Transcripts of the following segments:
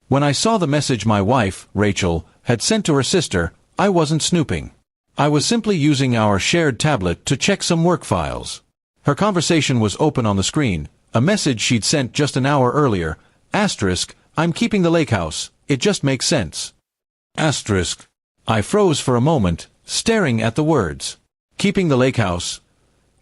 When I saw the message my wife, Rachel, had sent to her sister, I wasn't snooping. I was simply using our shared tablet to check some work files. Her conversation was open on the screen, a message she'd sent just an hour earlier. Asterisk, I'm keeping the lake house, it just makes sense. Asterisk. I froze for a moment, staring at the words. Keeping the lake house.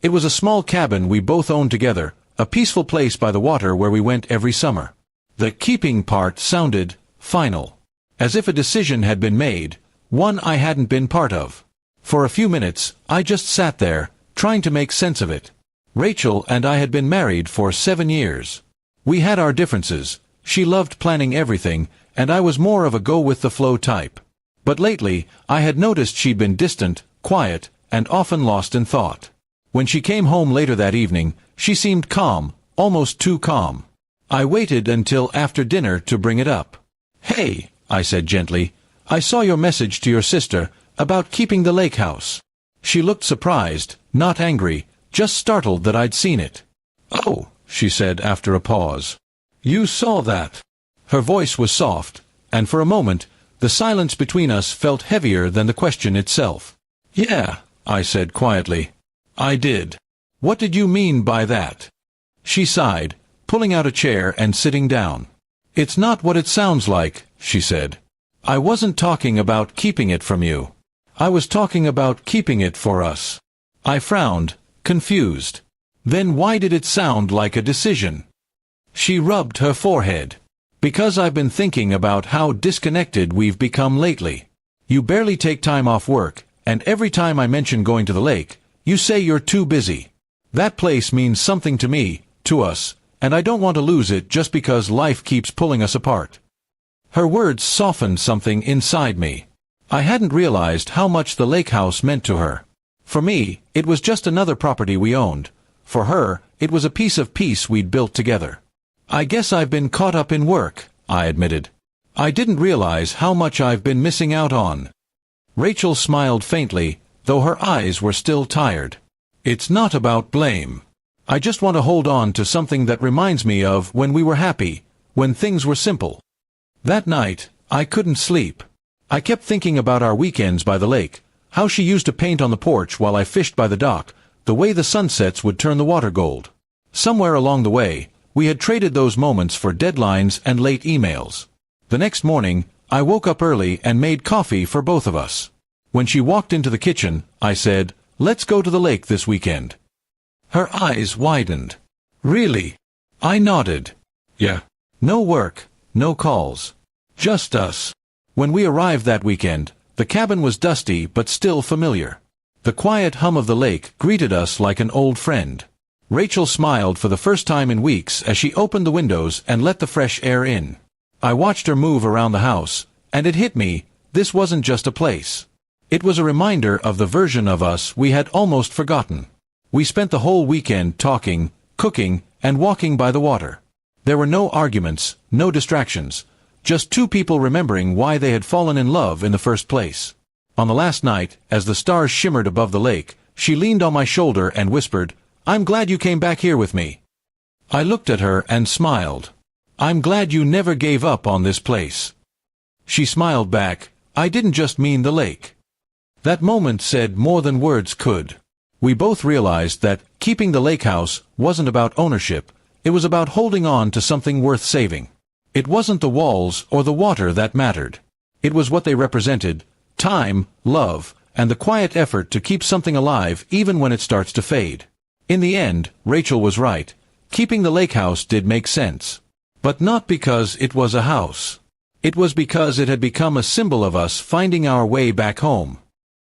It was a small cabin we both owned together, a peaceful place by the water where we went every summer. The keeping part sounded final. As if a decision had been made, one I hadn't been part of. For a few minutes, I just sat there, trying to make sense of it. Rachel and I had been married for 7 years. We had our differences. She loved planning everything, and I was more of a go-with-the-flow type. But lately, I had noticed she'd been distant, quiet, and often lost in thought. When she came home later that evening, she seemed calm, almost too calm. I waited until after dinner to bring it up. "Hey," I said gently, "I saw your message to your sister about keeping the lake house." She looked surprised, not angry, just startled that I'd seen it. "Oh," she said after a pause. "You saw that?" Her voice was soft, and for a moment, the silence between us felt heavier than the question itself. "Yeah," I said quietly. "I did." "What did you mean by that?" She sighed, pulling out a chair and sitting down. "It's not what it sounds like," she said. "I wasn't talking about keeping it from you. I was talking about keeping it for us." I frowned, confused. "Then why did it sound like a decision?" She rubbed her forehead. "Because I've been thinking about how disconnected we've become lately. You barely take time off work, and every time I mention going to the lake, you say you're too busy. That place means something to me, to us, and I don't want to lose it just because life keeps pulling us apart." Her words softened something inside me. I hadn't realized how much the lake house meant to her. For me, it was just another property we owned. For her, it was a piece of peace we'd built together. "I guess I've been caught up in work," I admitted. "I didn't realize how much I've been missing out on." Rachel smiled faintly, though her eyes were still tired. "It's not about blame. I just want to hold on to something that reminds me of when we were happy, when things were simple." That night, I couldn't sleep. I kept thinking about our weekends by the lake, how she used to paint on the porch while I fished by the dock, the way the sunsets would turn the water gold. Somewhere along the way, we had traded those moments for deadlines and late emails. The next morning, I woke up early and made coffee for both of us. When she walked into the kitchen, I said, "Let's go to the lake this weekend." Her eyes widened. "Really?" I nodded. "Yeah." No work, no calls. Just us. When we arrived that weekend, the cabin was dusty but still familiar. The quiet hum of the lake greeted us like an old friend. Rachel smiled for the first time in weeks as she opened the windows and let the fresh air in. I watched her move around the house, and it hit me, this wasn't just a place. It was a reminder of the version of us we had almost forgotten. We spent the whole weekend talking, cooking, and walking by the water. There were no arguments, no distractions, just two people remembering why they had fallen in love in the first place. On the last night, as the stars shimmered above the lake, she leaned on my shoulder and whispered, "I'm glad you came back here with me." I looked at her and smiled. "I'm glad you never gave up on this place." She smiled back, "I didn't just mean the lake." That moment said more than words could. We both realized that keeping the lake house wasn't about ownership, it was about holding on to something worth saving. It wasn't the walls or the water that mattered. It was what they represented, time, love, and the quiet effort to keep something alive even when it starts to fade. In the end, Rachel was right. Keeping the lake house did make sense. But not because it was a house. It was because it had become a symbol of us finding our way back home.